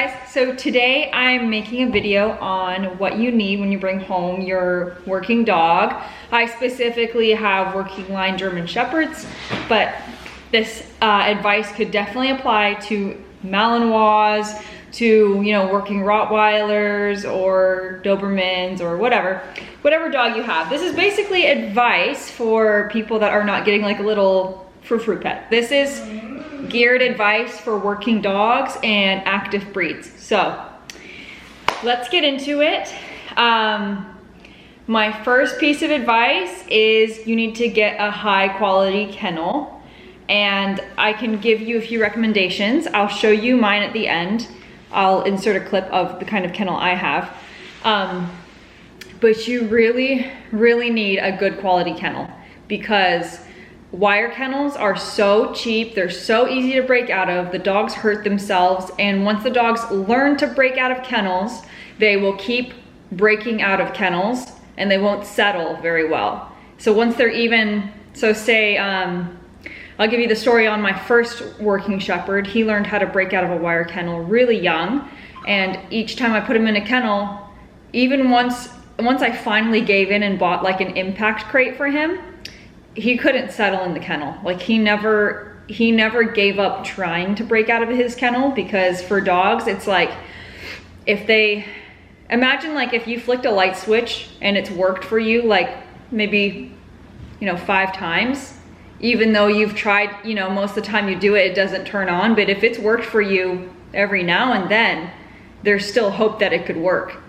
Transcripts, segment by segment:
guys, so today I'm making a video on what you need when you bring home your working dog. I specifically have working line German Shepherds, but this advice could definitely apply to Malinois, to working Rottweilers or Dobermans or whatever dog you have. This is basically advice for people that are not getting like a little frou-frou pet. This is geared advice for working dogs and active breeds. So let's get into it. My first piece of advice is you need to get a high quality kennel, and I can give you a few recommendations. I'll show you mine at the end. I'll insert a clip of the kind of kennel I have. But you really need a good quality kennel, because wire kennels are so cheap, they're so easy to break out of, the dogs hurt themselves, and once the dogs learn to break out of kennels, they will keep breaking out of kennels and they won't settle very well. So once they're even, so say, I'll give you the story on my first working shepherd. He learned how to break out of a wire kennel really young, and each time I put him in a kennel, even once I finally gave in and bought like an impact crate for him, he couldn't settle in the kennel. Like he never gave up trying to break out of his kennel, because for dogs, it's like, imagine like if you flicked a light switch and it's worked for you like maybe, 5 times, even though you've tried, most of the time you do it, it doesn't turn on. But if it's worked for you every now and then, there's still hope that it could work.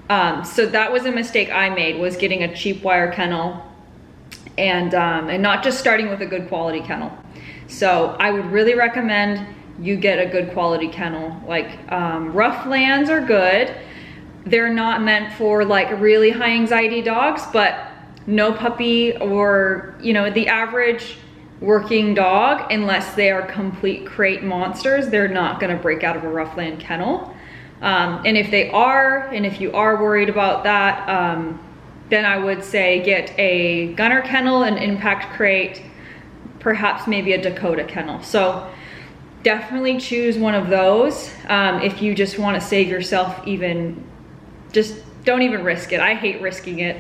So that was a mistake I made, was getting a cheap wire kennel and not just starting with a good quality kennel. So I would really recommend you get a good quality kennel. Like Rufflands are good. They're not meant for like really high anxiety dogs, but no puppy or the average working dog, unless they are complete crate monsters, they're not going to break out of a Ruffland kennel. And if you are worried about that, then I would say get a gunner kennel, an impact crate, perhaps maybe a Dakota kennel. So definitely choose one of those. If you just want to save yourself, just don't even risk it. I hate risking it,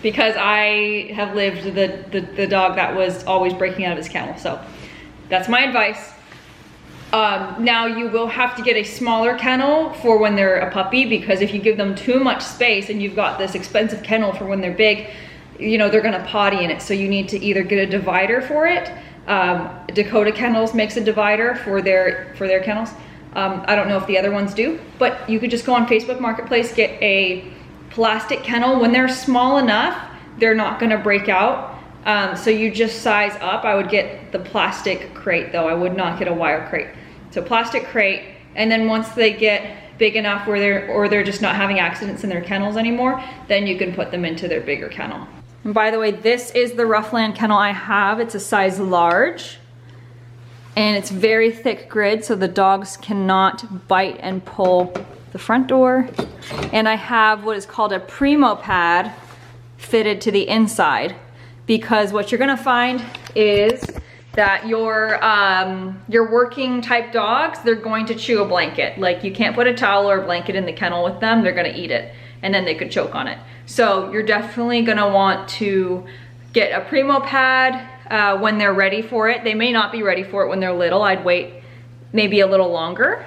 because I have lived the dog that was always breaking out of his kennel. So that's my advice. Now you will have to get a smaller kennel for when they're a puppy, because if you give them too much space and you've got this expensive kennel for when they're big, they're gonna potty in it. So you need to either get a divider for it. Dakota Kennels makes a divider for their kennels. I don't know if the other ones do, but you could just go on Facebook Marketplace, get a plastic kennel. When they're small enough, they're not gonna break out. So you just size up. I would get the plastic crate though. I would not get a wire crate. So plastic crate, and then once they get big enough where they're just not having accidents in their kennels anymore, then you can put them into their bigger kennel. And by the way, this is the Ruffland kennel I have. It's a size large, and it's very thick grid, so the dogs cannot bite and pull the front door. And I have what is called a Primo pad fitted to the inside, because what you're gonna find is that your working type dogs, they're going to chew a blanket. Like you can't put a towel or a blanket in the kennel with them, they're gonna eat it, and then they could choke on it. So you're definitely gonna want to get a Primo pad when they're ready for it. They may not be ready for it when they're little. I'd wait maybe a little longer.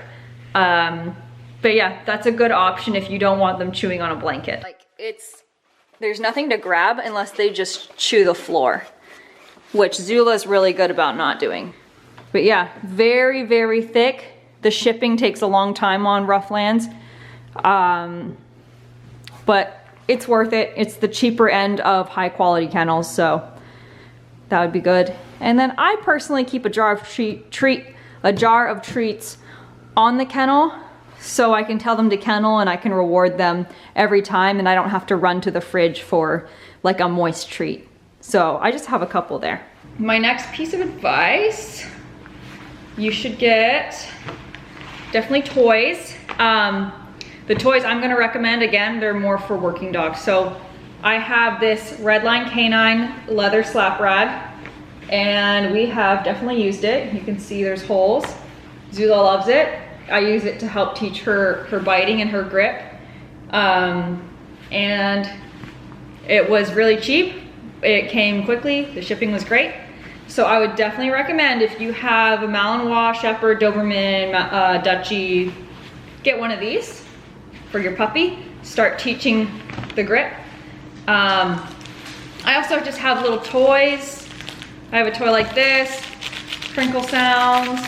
But yeah, that's a good option if you don't want them chewing on a blanket. Like there's nothing to grab unless they just chew the floor, which Zula's really good about not doing. But yeah, very thick. The shipping takes a long time on Rufflands, but it's worth it. It's the cheaper end of high quality kennels, so that would be good. And then I personally keep a jar of treats on the kennel, so I can tell them to kennel and I can reward them every time, and I don't have to run to the fridge for like a moist treat. So I just have a couple there. My next piece of advice, you should get definitely toys. The toys I'm gonna recommend, again, they're more for working dogs. So I have this Redline K9 Leather Slap Rag, and we have definitely used it. You can see there's holes. Zula loves it. I use it to help teach her biting and her grip. And it was really cheap. It came quickly. The shipping was great. So I would definitely recommend, if you have a Malinois, Shepherd, Doberman, Dutchie, get one of these for your puppy. Start teaching the grip. I also just have little toys. I have a toy like this, crinkle sounds.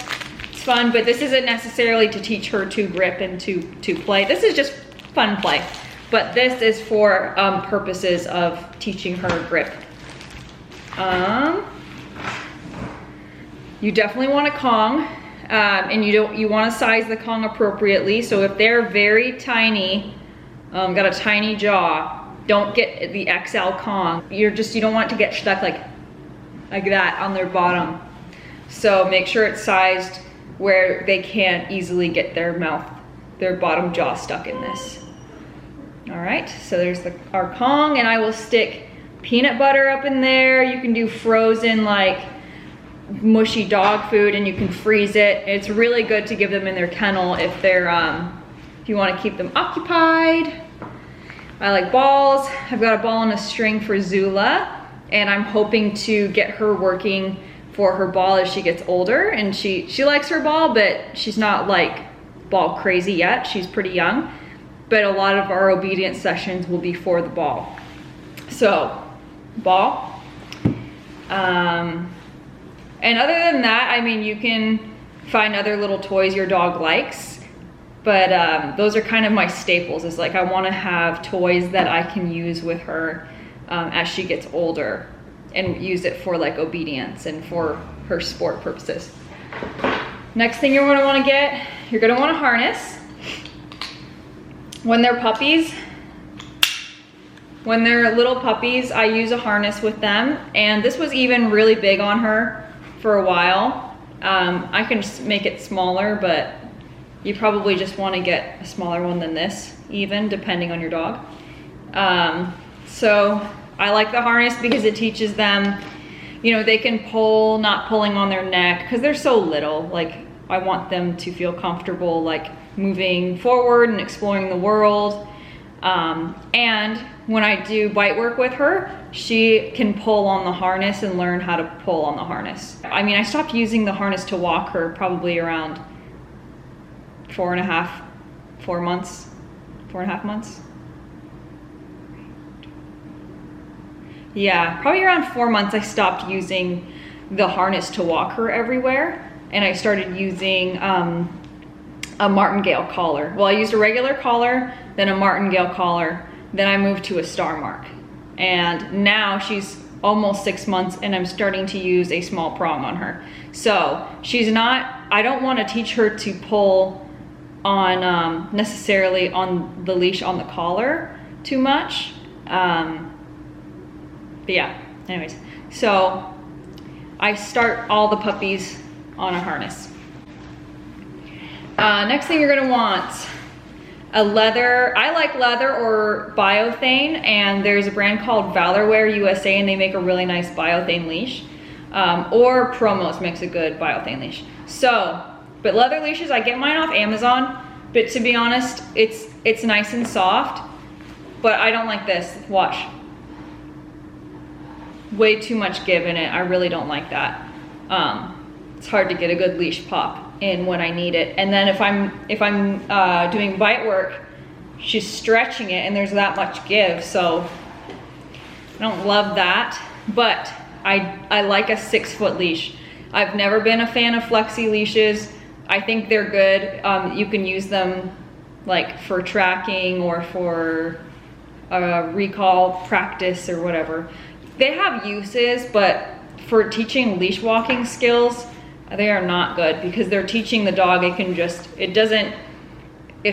It's fun, but this isn't necessarily to teach her to grip and to play. This is just fun play, but this is for purposes of teaching her grip. You definitely want a Kong, and you want to size the Kong appropriately. So if they're very tiny, got a tiny jaw, don't get the XL Kong. You don't want it to get stuck like that on their bottom. So make sure it's sized where they can't easily get their bottom jaw stuck in this. All right, so there's our Kong, and I will stick peanut butter up in there. You can do frozen like mushy dog food, and you can freeze it. It's really good to give them in their kennel if you want to keep them occupied. I like balls. I've got a ball and a string for Zula, and I'm hoping to get her working for her ball as she gets older. And she likes her ball, but she's not like ball crazy yet. She's pretty young, but a lot of our obedience sessions will be for the ball. So ball. And other than that, I mean, you can find other little toys your dog likes, but those are kind of my staples. Is like, I want to have toys that I can use with her as she gets older, and use it for like obedience and for her sport purposes. Next thing you're gonna want to get, you're gonna want a harness. When they're puppies, when they're little puppies, I use a harness with them, and this was even really big on her for a while. I can just make it smaller, but you probably just want to get a smaller one than this, even depending on your dog. So I like the harness because it teaches them, they can pull, not pulling on their neck, because they're so little. Like, I want them to feel comfortable, like moving forward and exploring the world. And when I do bite work with her, she can pull on the harness and learn how to pull on the harness. I mean, I stopped using the harness to walk her probably around 4.5 months. Yeah, probably around 4 months I stopped using the harness to walk her everywhere, and I started using a martingale collar. Well, I used a regular collar, then a martingale collar, then I moved to a Starmark. And now she's almost 6 months, and I'm starting to use a small prong on her. So I don't want to teach her to pull on necessarily on the leash on the collar too much. But yeah, anyways, so I start all the puppies on a harness. Next thing you're gonna want a leather. I like leather or Biothane, and there's a brand called Valorwear USA, and they make a really nice Biothane leash. Or Promos makes a good Biothane leash. So, but leather leashes, I get mine off Amazon, but to be honest, it's nice and soft, but I don't like this. Watch. Way too much give in it. I really don't like that. It's hard to get a good leash pop in when I need it. And then if I'm doing bite work, she's stretching it and there's that much give, so I don't love that. But I like a 6-foot leash. I've never been a fan of flexi leashes. I think they're good. You can use them like for tracking or for recall practice or whatever. They have uses, but for teaching leash walking skills, they are not good, because they're teaching the dog, it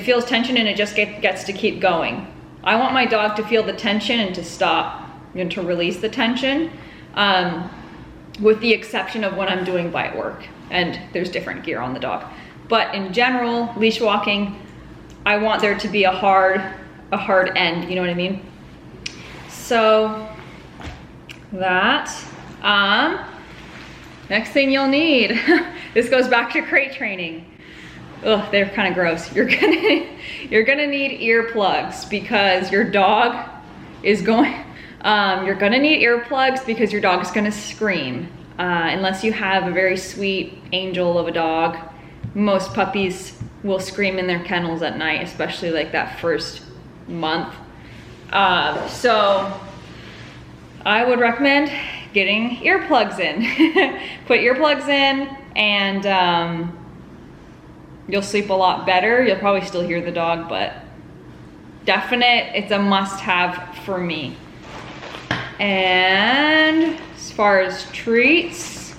feels tension and it just gets to keep going. I want my dog to feel the tension and to stop and to release the tension, with the exception of when I'm doing bite work, and there's different gear on the dog. But in general, leash walking, I want there to be a hard end, you know what I mean? So that, next thing you'll need, this goes back to crate training. ugh, they're kind of gross. You're gonna need earplugs because your dog is going, you're gonna need earplugs because your dog is gonna scream. Unless you have a very sweet angel of a dog, most puppies will scream in their kennels at night, especially like that first month. So I would recommend getting earplugs in. Put earplugs in and you'll sleep a lot better. You'll probably still hear the dog, but it's a must-have for me. And as far as treats,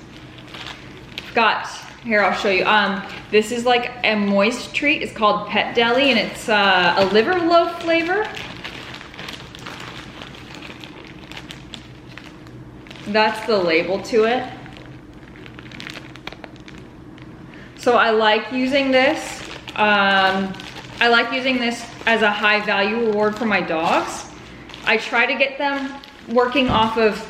here I'll show you. This is like a moist treat. It's called Pet Deli, and it's a liver loaf flavor. That's the label to it. So I like using this. I like using this as a high value reward for my dogs. I try to get them working off of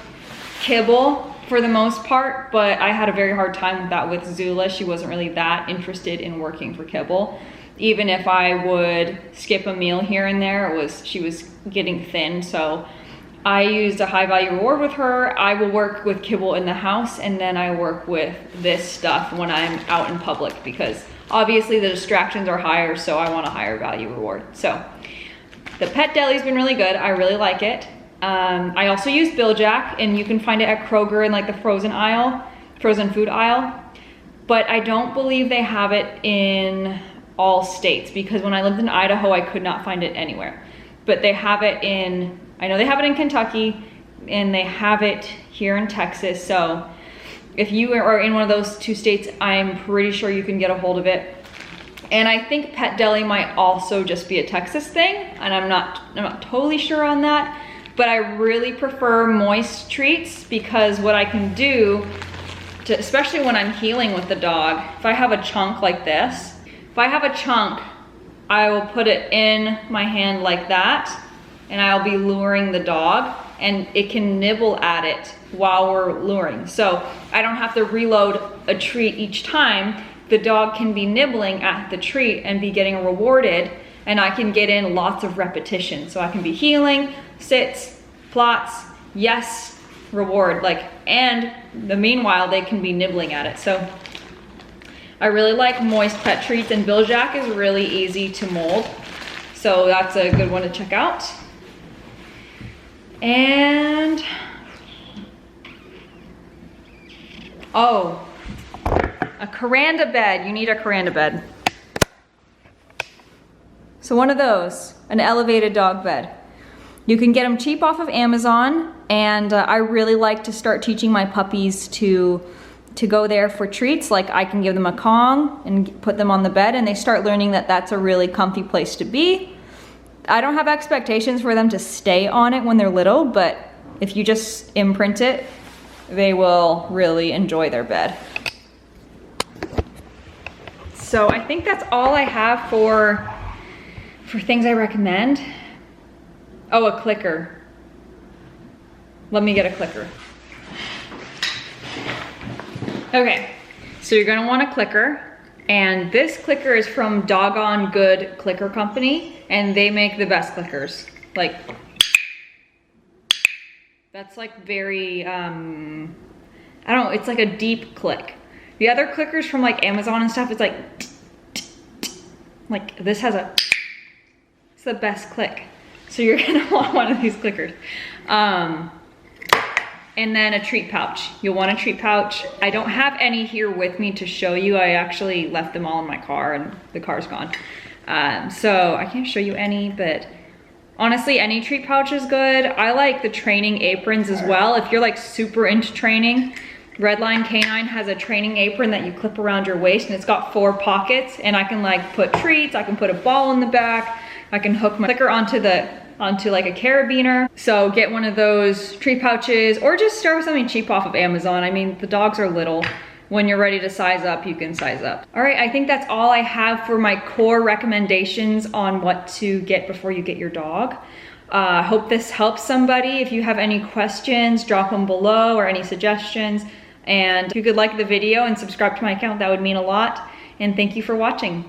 kibble for the most part, but I had a very hard time with that with Zula. She wasn't really that interested in working for kibble. Even if I would skip a meal here and there, she was getting thin. So I used a high value reward with her. I will work with kibble in the house, and then I work with this stuff when I'm out in public, because obviously the distractions are higher, so I want a higher value reward. So the Pet Deli's been really good. I really like it. I also use Bill Jack, and you can find it at Kroger in like the frozen food aisle. But I don't believe they have it in all states, because when I lived in Idaho, I could not find it anywhere. But they have it I know they have it in Kentucky, and they have it here in Texas. So if you are in one of those two states, I'm pretty sure you can get a hold of it. And I think Pet Deli might also just be a Texas thing, and I'm not totally sure on that. But I really prefer moist treats, because what I can do, especially when I'm healing with the dog, if I have a chunk like this, I will put it in my hand like that, and I'll be luring the dog, and it can nibble at it while we're luring. So I don't have to reload a treat each time. The dog can be nibbling at the treat and be getting rewarded, and I can get in lots of repetition. So I can be healing, sits, plots, yes, reward, and meanwhile they can be nibbling at it. So I really like moist pet treats, and Bill Jack is really easy to mold. So that's a good one to check out. And, oh, a Kuranda bed. You need a Kuranda bed. So one of those, an elevated dog bed. You can get them cheap off of Amazon, and I really like to start teaching my puppies to go there for treats. Like, I can give them a Kong and put them on the bed, and they start learning that that's a really comfy place to be. I don't have expectations for them to stay on it when they're little, but if you just imprint it, they will really enjoy their bed. So I think that's all I have for things I recommend. Oh, a clicker. Let me get a clicker. Okay, so you're gonna want a clicker, and this clicker is from Doggone Good Clicker Company, and they make the best clickers. Like, that's like very, I don't know, it's like a deep click. The other clickers from like Amazon and stuff, it's like this has it's the best click. So you're gonna want one of these clickers. And then a treat pouch. You'll want a treat pouch. I don't have any here with me to show you. I actually left them all in my car, and the car's gone. So I can't show you any, but honestly, any treat pouch is good. I like the training aprons as well. If you're like super into training, Redline K9 has a training apron that you clip around your waist, and it's got 4 pockets, and I can like put treats, I can put a ball in the back, I can hook my clicker onto like a carabiner. So get one of those treat pouches, or just start with something cheap off of Amazon. I mean, the dogs are little. When you're ready to size up, you can size up. All right, I think that's all I have for my core recommendations on what to get before you get your dog. Hope this helps somebody. If you have any questions, drop them below, or any suggestions. And if you could like the video and subscribe to my account, that would mean a lot. And thank you for watching.